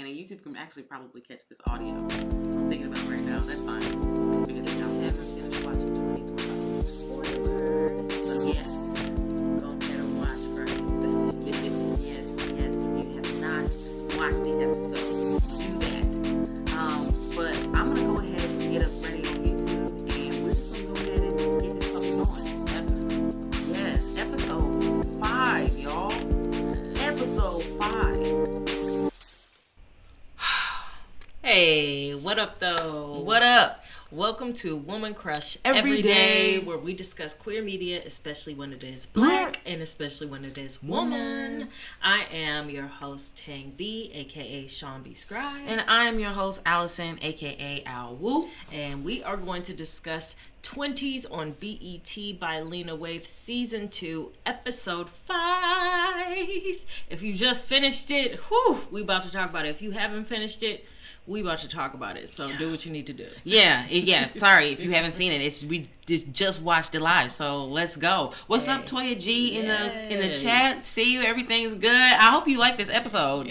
and YouTube can actually probably catch this audio. I'm thinking about it right now. That's fine. I figured that y'all haven't finished watching Twenties without spoilers. So yes, go ahead and watch first. yes, if you have not watched the episode, do that. But I'm gonna go ahead and get us ready on YouTube, and we're just gonna go ahead and get this puppy going. Yes, episode 5, y'all. Episode 5. Hey, what up though? What up? Welcome to Woman Crush Every day, where we discuss queer media, especially when it is black and especially when it is woman. I am your host, Tang B, aka Sean B. Scribe. And I'm your host, Allison, aka Al Woo. And we are going to discuss Twenties on BET by Lena Waithe, Season 2, Episode 5. If you just finished it, we about to talk about it. If you haven't finished it, we about to talk about it, so do what you need to do. Yeah. Sorry if you haven't seen it. We just watched it live, so let's go. What's up, Toya G in the chat? See you. Everything's good. I hope you like this episode.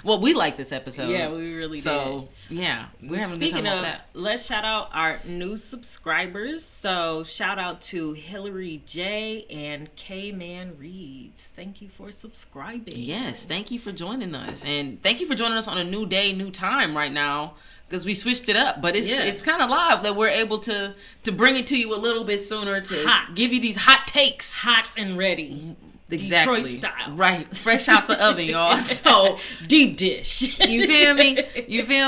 We like this episode. Yeah, we really did. So yeah, we're having a good time with that. Let's shout out our new subscribers. So shout out to Hillary J and K Man Reads. Thank you for subscribing. Yes, thank you for joining us, and thank you for joining us on a new day, new time right now, because we switched it up. But it's kind of live that we're able to bring it to you a little bit sooner, to give you these hot takes, hot and ready. Exactly. Detroit style. Right. Fresh out the oven, y'all. So deep dish. You feel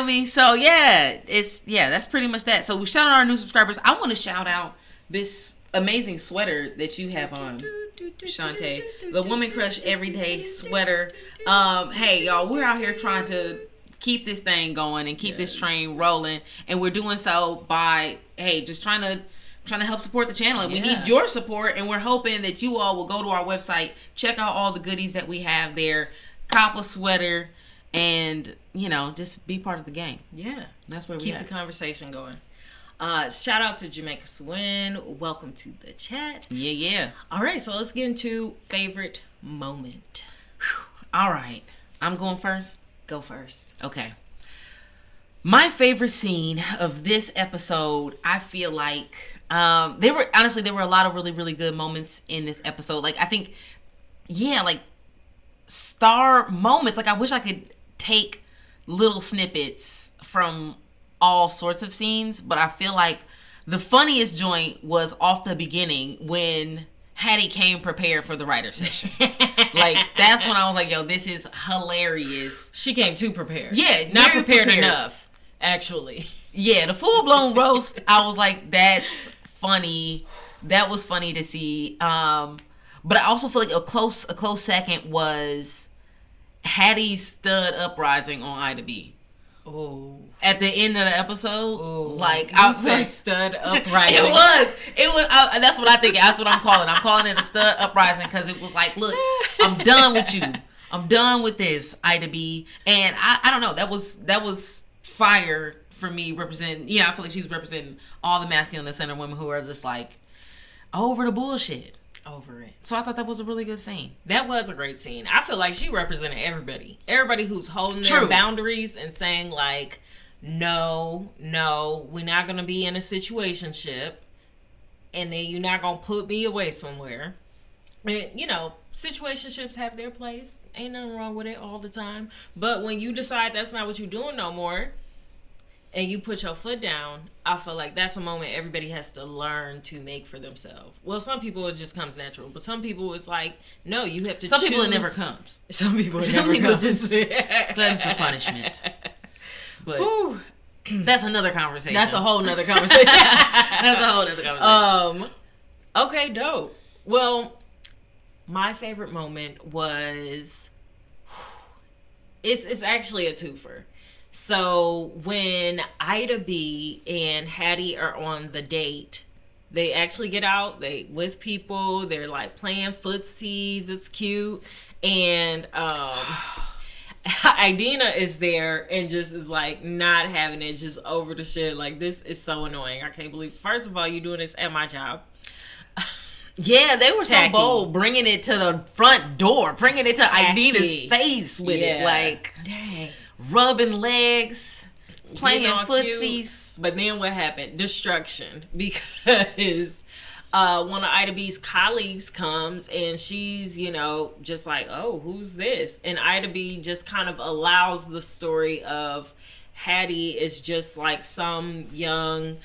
me? So that's pretty much that. So we shout out our new subscribers. I want to shout out this amazing sweater that you have on, Shantae. The Woman Crush Everyday sweater. Hey, y'all, we're out here trying to keep this thing going and keep this train rolling. And we're doing so by, just trying to help support the channel, and we need your support, and we're hoping that you all will go to our website, check out all the goodies that we have there, cop a sweater, and just be part of the gang. That's where we keep the conversation going. Shout out to Jamaica Swin. Welcome to the chat. All right, so let's get into favorite moment. All right, I'm going first. Go first. Okay. My favorite scene of this episode, I feel like there were a lot of really, really good moments in this episode. Like, I think, star moments. Like, I wish I could take little snippets from all sorts of scenes, but I feel like the funniest joint was off the beginning when Hattie came prepared for the writer session. Like, that's when I was like, yo, this is hilarious. She came too prepared. Yeah, not prepared enough, actually. Yeah, the full-blown roast, I was like, that's funny. That was funny to see. But I also feel like a close second was Hattie's stud uprising on Ida B. Oh. At the end of the episode, I was like, stud uprising. It was. That's what I think. That's what I'm calling. I'm calling it a stud uprising, because it was like, look, I'm done with you. I'm done with this, Ida B. And I don't know. That was fire for me. Representing. I feel like she was representing all the masculine and center women who are just like over the bullshit. Over it. So I thought that was a really good scene. That was a great scene. I feel like she represented everybody. Everybody who's holding their boundaries and saying like, no, we're not going to be in a situationship. And then you're not going to put me away somewhere. And, situationships have their place. Ain't nothing wrong with it all the time. But when you decide that's not what you're doing no more, and you put your foot down, I feel like that's a moment everybody has to learn to make for themselves. Well, some people it just comes natural, but some people it's like, no, you have to Some choose. people it never comes. Some people it never comes. Just plans for punishment. But that's another conversation. That's a whole nother conversation. Okay, dope. Well, my favorite moment was, it's actually a twofer. So when Ida B and Hattie are on the date, they actually get out, they with people, they're like playing footsies, it's cute. And Idina is there and just is like not having it, just over the shit. Like, this is so annoying. I can't believe, first of all, you doing this at my job. Yeah, they were so bold, bringing it to the front door, bringing it to Idina's face with it. Like, dang. rubbing legs, playing footsies. Cute. But then what happened? Destruction. Because one of Ida B's colleagues comes and she's, just like, oh, who's this? And Ida B just kind of allows the story of Hattie is just like some young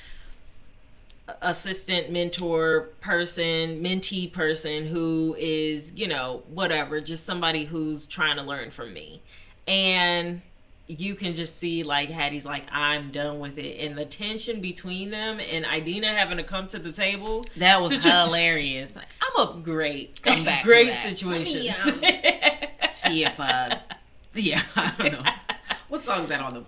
assistant mentor person, mentee person who is, whatever, just somebody who's trying to learn from me. And you can just see like Hattie's like, I'm done with it, and the tension between them and Idina having to come to the table. That was hilarious. I'm a great comeback. Great situation. See if I don't know. What song is that on the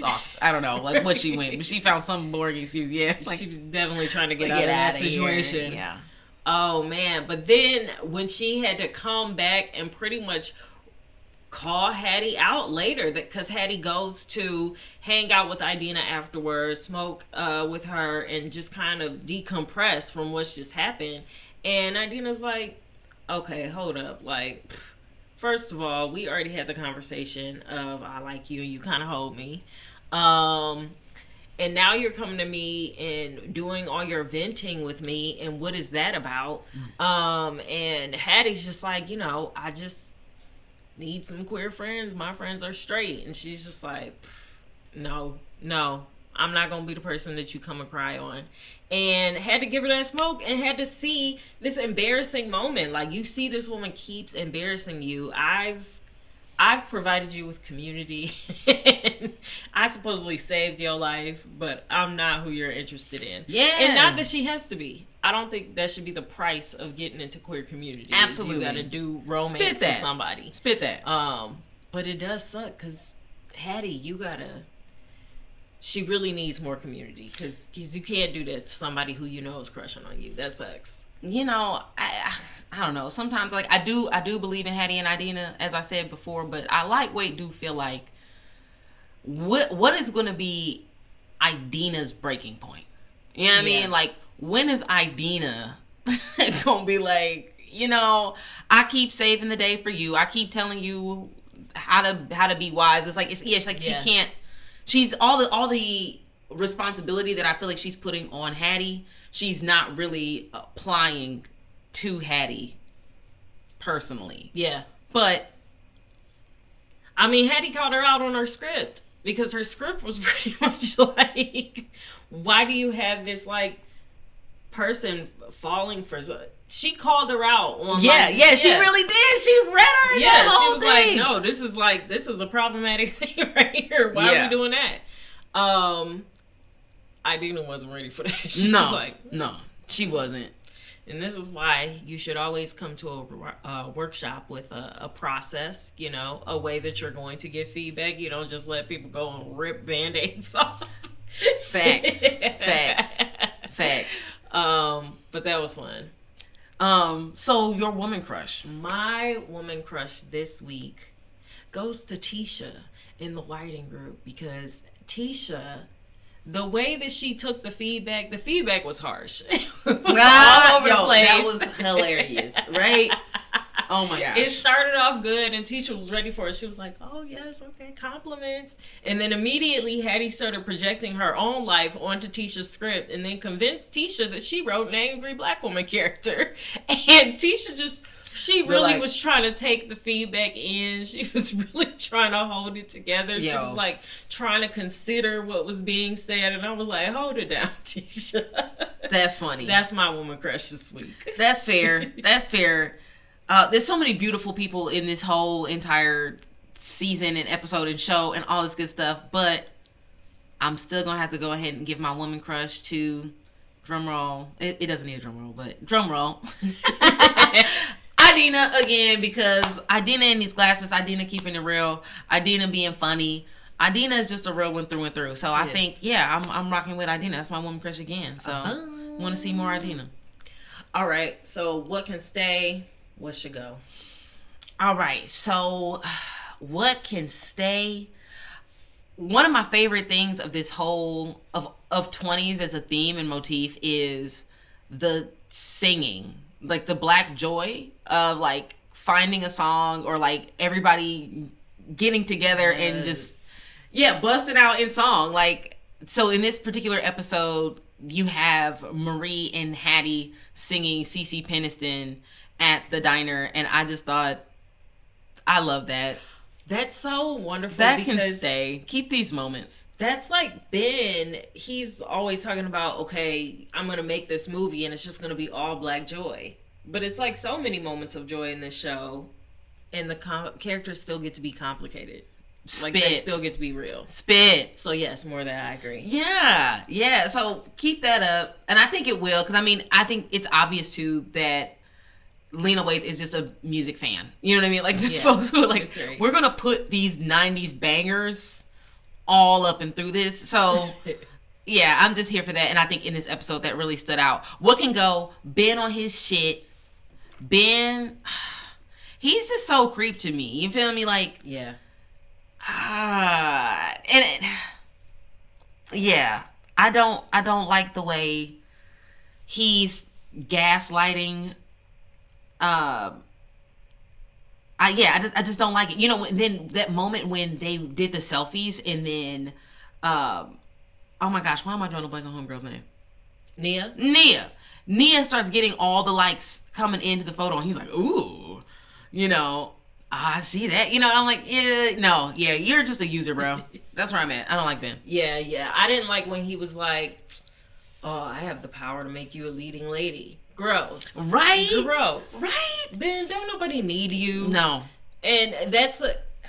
box? I don't know, like what she went, but she found some boring excuse. Yeah, like, she was definitely trying to get out of that situation. Here. Yeah. Oh man, but then when she had to come back and pretty much call Hattie out later, because Hattie goes to hang out with Idina afterwards, smoke with her, and just kind of decompress from what's just happened. And Idina's like, okay, hold up, like, first of all, we already had the conversation of I like you and you kind of hold me. And now you're coming to me and doing all your venting with me, and what is that about? And Hattie's just like, I just need some queer friends. My friends are straight. And she's just like, no, I'm not going to be the person that you come and cry on. And had to give her that smoke and had to see this embarrassing moment. Like, you see this woman keeps embarrassing you. I've provided you with community. I supposedly saved your life, but I'm not who you're interested in. Yeah. And not that she has to be. I don't think that should be the price of getting into queer community. Absolutely. You got to do romance with somebody. Spit that. But it does suck because Hattie, she really needs more community because you can't do that to somebody who is crushing on you. That sucks. I don't know. Sometimes, like, I do believe in Hattie and Idina, as I said before, but I lightweight do feel like what is going to be Idina's breaking point? You know what I mean? Like, when is Idina gonna be like, I keep saving the day for you. I keep telling you how to be wise. It's like she can't. She's all the responsibility that I feel like she's putting on Hattie. She's not really applying to Hattie personally. Yeah, but I mean, Hattie called her out on her script because her script was pretty much like, why do you have this like person falling for? She called her out on. She really did. She read her. Yeah, she was thing. No, this is a problematic thing right here. Why are we doing that? Idina wasn't ready for that. She was like, no, she wasn't. And this is why you should always come to a workshop with a process, a way that you're going to get feedback. You don't just let people go and rip Band-Aids off. Facts. But that was fun. So your woman crush. My woman crush this week goes to Tisha in the Whiting group, because Tisha, the way that she took the feedback was harsh. It was all over the place. That was hilarious, right? Oh my gosh. It started off good and Tisha was ready for it. She was like, oh yes, okay, compliments. And then immediately Hattie started projecting her own life onto Tisha's script and then convinced Tisha that she wrote an angry black woman character. And Tisha she really was trying to take the feedback in. She was really trying to hold it together. She was like trying to consider what was being said. And I was like, hold it down, Tisha. That's funny. That's my woman crush this week. That's fair. That's fair. There's so many beautiful people in this whole entire season and episode and show and all this good stuff. But I'm still going to have to go ahead and give my woman crush to, drum roll. It doesn't need a drum roll, but drum roll. Idina again, because Idina in these glasses, Idina keeping it real, Idina being funny. Idina is just a real one through and through. So I think, I'm rocking with Idina. That's my woman crush again. So want to see more Idina. All right. So what can stay? What should go? All right. So what can stay? One of my favorite things of this whole of 20s as a theme and motif is the singing. Like the black joy of like finding a song or like everybody getting together and just Yeah, busting out in song. Like, so in this particular episode, you have Marie and Hattie singing CeCe Peniston at the diner, and I just thought, I love that. That's so wonderful. That can stay. Keep these moments. That's like Ben. He's always talking about, okay, I'm going to make this movie and it's just going to be all black joy. But it's like so many moments of joy in this show, and the characters still get to be complicated. Spit. Like, they still get to be real. Spit. So yes, more than I agree. Yeah. So keep that up. And I think it will, because I think it's obvious too that Lena Waithe is just a music fan. You know what I mean? Like, the folks who are like, we're going to put these 90s bangers all up and through this. So, yeah, I'm just here for that. And I think in this episode that really stood out. What can go? Ben on his shit. Ben, he's just so creep to me. You feel me? Like, yeah. I don't like the way he's gaslighting. I just don't like it. You know, then that moment when they did the selfies, and then, oh my gosh, why am I drawing a blank on homegirl's name? Nia starts getting all the likes coming into the photo, and he's like, ooh, you know, I see that. You know, I'm like, you're just a user, bro. That's where I'm at. I don't like Ben. Yeah. I didn't like when he was like, oh, I have the power to make you a leading lady. Gross. Right? Gross. Right? Ben, don't nobody need you. No. And that's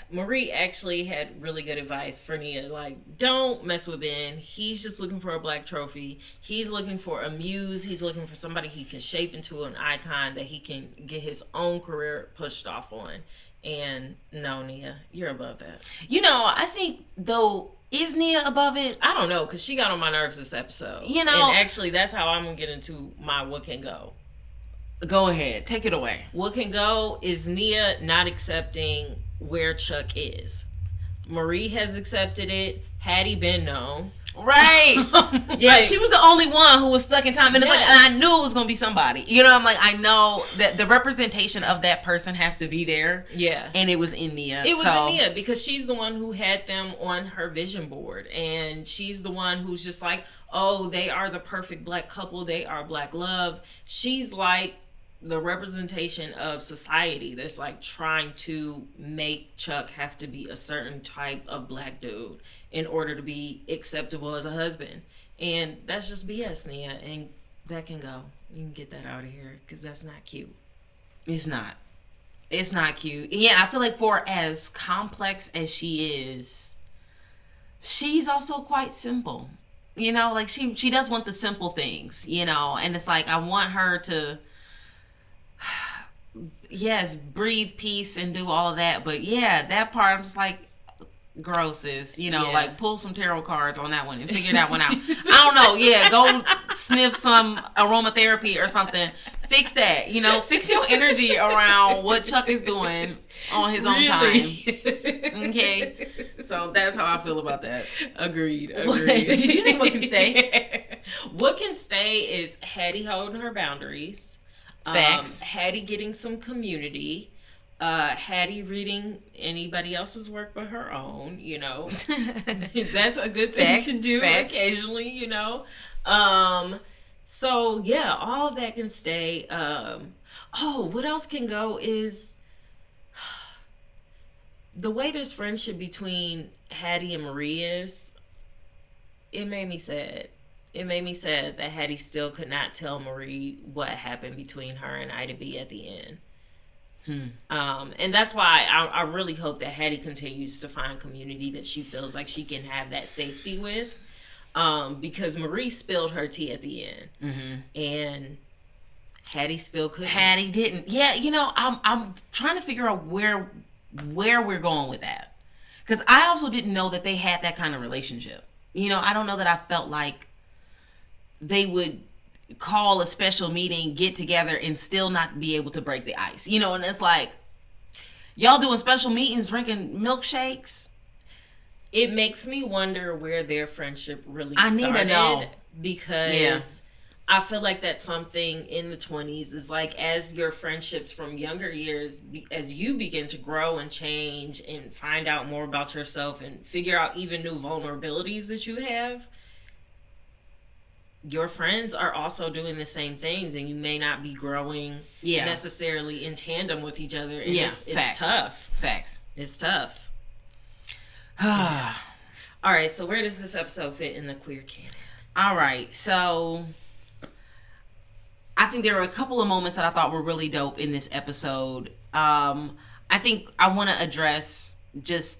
Marie actually had really good advice for Nia. Like, don't mess with Ben. He's just looking for a black trophy. He's looking for a muse. He's looking for somebody he can shape into an icon that he can get his own career pushed off on. And no, Nia, you're above that. You know, I think, though, is Nia above it? I don't know, because she got on my nerves this episode. You know. And actually, that's how I'm going to get into my what can go. Go ahead. Take it away. What can go is Nia not accepting where Chuck is. Marie has accepted it. Hattie been known. Right. Yeah, like, she was the only one who was stuck in time. And it's like, and I knew it was going to be somebody. You know, I'm like, I know that the representation of that person has to be there. Yeah. And it was in Nia. It was in Nia, because she's the one who had them on her vision board. And she's the one who's just like, oh, they are the perfect black couple. They are black love. She's like the representation of society that's like trying to make Chuck have to be a certain type of black dude in order to be acceptable as a husband. And that's just BS, Nia, and that can go. You can get that out of here, because that's not cute. It's not cute. Yeah, I feel like for as complex as she is, she's also quite simple. You know, like she does want the simple things, you know, and it's like, I want her to yes, breathe peace and do all of that. But yeah, that part, I'm just like, grosses, you know, like pull some tarot cards on that one and figure that one out. I don't know. Yeah, go sniff some aromatherapy or something. Fix that, you know, fix your energy around what Chuck is doing on his own time. Okay. So that's how I feel about that. Agreed. Did you think what can stay? What can stay is Hattie holding her boundaries. Facts. Hattie getting some community. Hattie reading anybody else's work but her own, you know. That's a good thing to do occasionally, you know. So yeah, all of that can stay. What else can go is the way this friendship between Hattie and Marie is. It made me sad. It made me sad that Hattie still could not tell Marie what happened between her and Ida B at the end. And that's why I really hope that Hattie continues to find community that she feels like she can have that safety with. Because Marie spilled her tea at the end. Mm-hmm. And Hattie still couldn't. Hattie didn't. Yeah, you know, I'm trying to figure out where we're going with that. Because I also didn't know that they had that kind of relationship. You know, I don't know that I felt like they would call a special meeting, get together, and still not be able to break the ice. You know, and it's like, y'all doing special meetings, drinking milkshakes? It makes me wonder where their friendship really started. I need to know. Because I feel like that's something in the 20s is like as your friendships from younger years, as you begin to grow and change and find out more about yourself and figure out even new vulnerabilities that you have, your friends are also doing the same things, and you may not be growing necessarily in tandem with each other. And it's tough. Facts. It's tough. Yeah. All right, so where does this episode fit in the queer canon? All right, so I think there were a couple of moments that I thought were really dope in this episode. I think I want to address just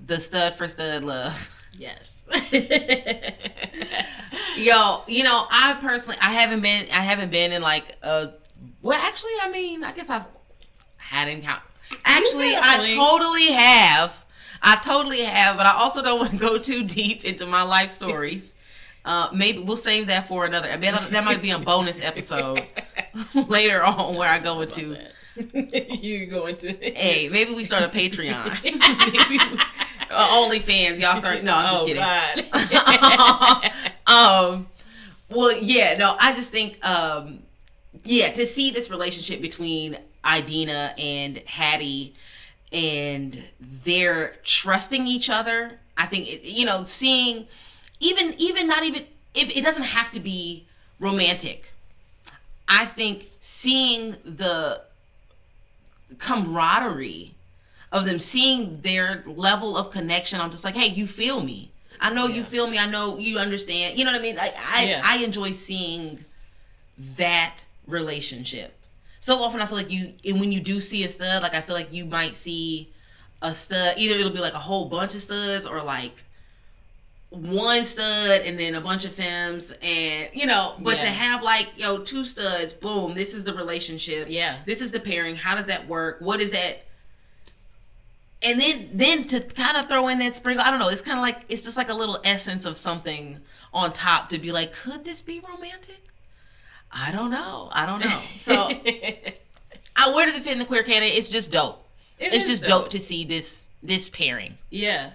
the stud for stud love. Yes. Yo, you know, I haven't been in like a, well, actually, I mean, I guess I've had encounter. Actually, I totally have, but I also don't want to go too deep into my life stories. Maybe we'll save that for another. I mean, that might be a bonus episode later on where I go into. You go into. Hey, maybe we start a Patreon. OnlyFans, y'all start. No, I'm just kidding. God. Well, yeah, no, I just think, to see this relationship between Idina and Hattie, and they're trusting each other. I think, seeing, even not even, if it doesn't have to be romantic. I think seeing the camaraderie of them, seeing their level of connection, I'm just like, hey, you feel me. I know you feel me. I know you understand. You know what I mean? Like, I enjoy seeing that relationship. So often I feel like when you do see a stud, like I feel like you might see a stud, either it'll be like a whole bunch of studs or like one stud and then a bunch of femmes, and but to have like, two studs, boom, this is the relationship. Yeah. This is the pairing. How does that work? What is that? And then to kind of throw in that sprinkle, I don't know, it's kind of like, it's just like a little essence of something on top to be like, could this be romantic? I don't know. So, where does it fit in the queer canon? It's just dope. It's just dope to see this pairing. Yeah.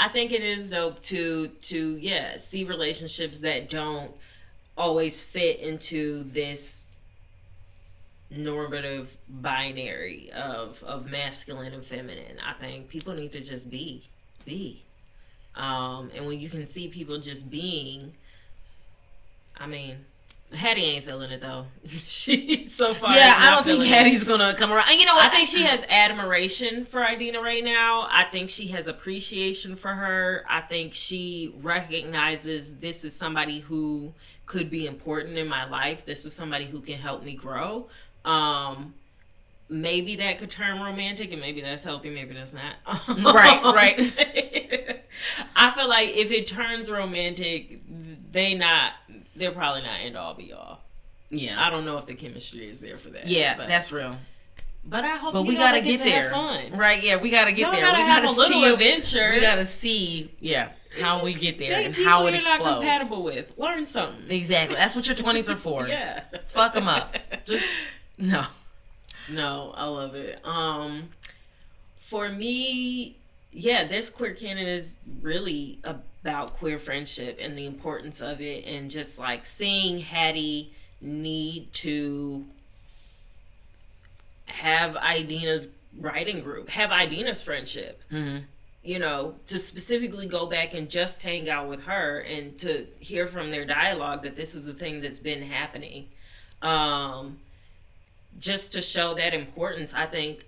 I think it is dope to see relationships that don't always fit into this normative binary of masculine and feminine. I think people need to just be. And when you can see people just being, I mean, Hattie ain't feeling it though. She's so far. Yeah, I don't think Hattie's gonna come around. And you know what? I think she has admiration for Idina right now. I think she has appreciation for her. I think she recognizes this is somebody who could be important in my life. This is somebody who can help me grow. Maybe that could turn romantic, and maybe that's healthy, maybe that's not. Right. I feel like if it turns romantic, they're probably not end all be all. Yeah. I don't know if the chemistry is there for that. Yeah, that's real. But I hope we gotta get there. Fun. Right, yeah, we gotta get there. We gotta have a little adventure. We gotta see, how we get there and how it explodes. You're not compatible with. Learn something. Exactly. That's what your 20s are for. Yeah. Fuck them up. Just, no. No, I love it. For me, this queer canon is really about queer friendship and the importance of it, and just like seeing Hattie need to have Idina's writing group, have Idina's friendship, to specifically go back and just hang out with her and to hear from their dialogue that this is a thing that's been happening. Just to show that importance, I think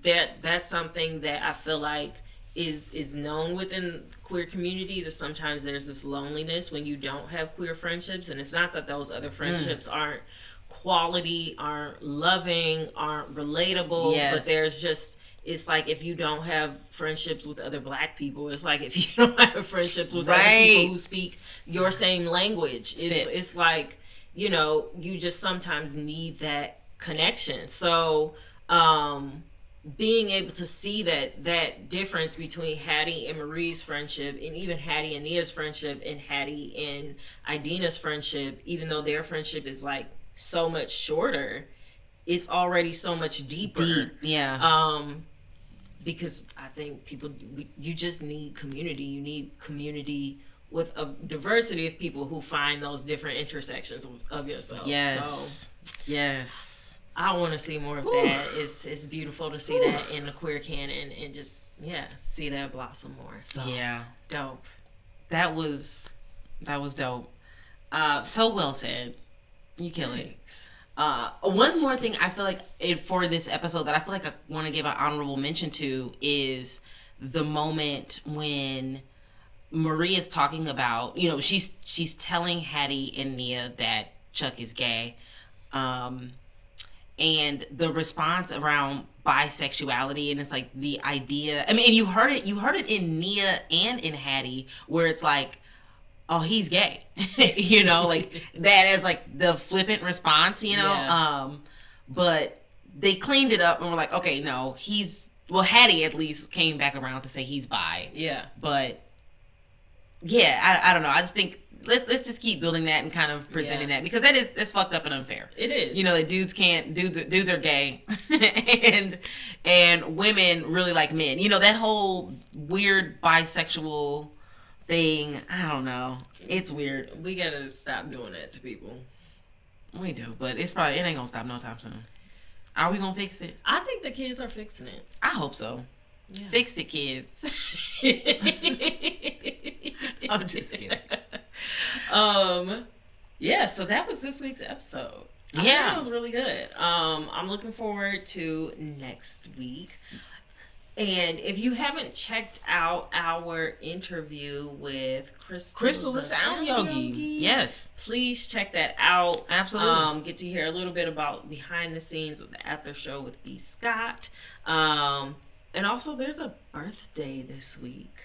that's something that I feel like is known within queer community, that sometimes there's this loneliness when you don't have queer friendships. And it's not that those other friendships aren't quality, aren't loving, aren't relatable, but there's just, it's like if you don't have friendships with other Black people, it's like if you don't have friendships with other people who speak your same language, it's like, you just sometimes need that connection. So being able to see that difference between Hattie and Marie's friendship, and even Hattie and Nia's friendship, and Hattie and Idina's friendship, even though their friendship is like so much shorter, it's already so much deeper. Because I think you just need community. You need community with a diversity of people who find those different intersections of yourself. Yes. So, yes. I want to see more of that. It's beautiful to see that in the queer canon and just, see that blossom more. So, dope. That was dope. So well said. You kill it. One more thing I feel like for this episode that I feel like I want to give an honorable mention to is the moment when Maria's talking about, she's telling Hattie and Nia that Chuck is gay. And the response around bisexuality, and it's like the idea, and you heard it in Nia and in Hattie, where it's like, oh, he's gay. Like that as like the flippant response, but they cleaned it up and were like, okay, no, Hattie at least came back around to say he's bi. Yeah. But I don't know. I just think let's just keep building that and kind of presenting that, because that's fucked up and unfair. It is. That dudes are gay and women really like men. That whole weird bisexual thing. I don't know. It's weird. We gotta stop doing that to people. We do, but it ain't gonna stop no time soon. Are we gonna fix it? I think the kids are fixing it. I hope so. Yeah. Fix it, kids. I'm just kidding. So that was this week's episode. I think it was really good. I'm looking forward to next week. And if you haven't checked out our interview with Crystal the Sound Yogi, yes, please check that out. Absolutely. Get to hear a little bit about behind the scenes of the after show with B. Scott. And also, there's a birthday this week.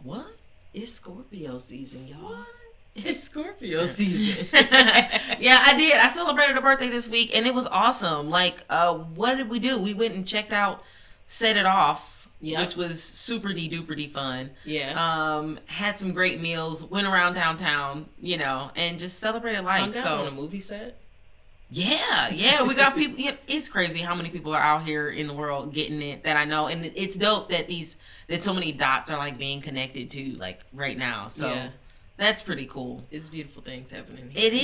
What? It's Scorpio season, y'all. What? It's Scorpio season. Yeah, I did. I celebrated a birthday this week, and it was awesome. Like, what did we do? We went and checked out Set It Off, which was super duper fun. Yeah. Had some great meals, went around downtown, and just celebrated life. Hung out on a movie set. Yeah, we got people. It's crazy how many people are out here in the world getting it that I know, and it's dope that so many dots are like being connected to like right now. So that's pretty cool. It's beautiful things happening here. It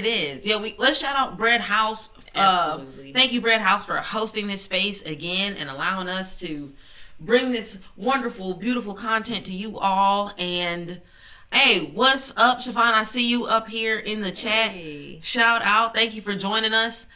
is. Yeah, let's shout out Bread House. Absolutely. Thank you, Bread House, for hosting this space again and allowing us to bring this wonderful, beautiful content to you all. And hey, what's up, Siobhan? I see you up here in the chat. Hey. Shout out. Thank you for joining us.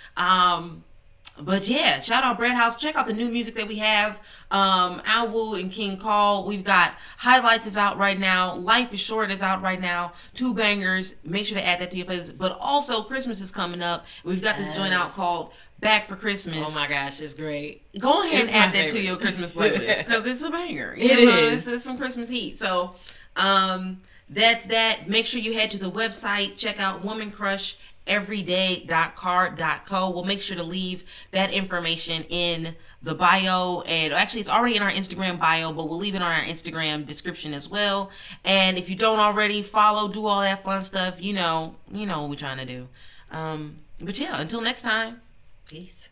But yeah, shout out Bread House. Check out the new music that we have. Al Wu and King Call. We've got Highlights is out right now. Life is Short is out right now. 2 bangers. Make sure to add that to your playlist. But also, Christmas is coming up. We've got this joint out called Back for Christmas. Oh my gosh, it's great. Go ahead and add that to your Christmas playlist, because it's a banger. It is. It's some Christmas heat. So, that's that. Make sure you head to the website. Check out womancrusheveryday.car.co. We'll make sure to leave that information in the bio, and actually it's already in our Instagram bio, but we'll leave it on our Instagram description as well. And if you don't already follow, do all that fun stuff, you know what we're trying to do. But yeah, until next time, peace.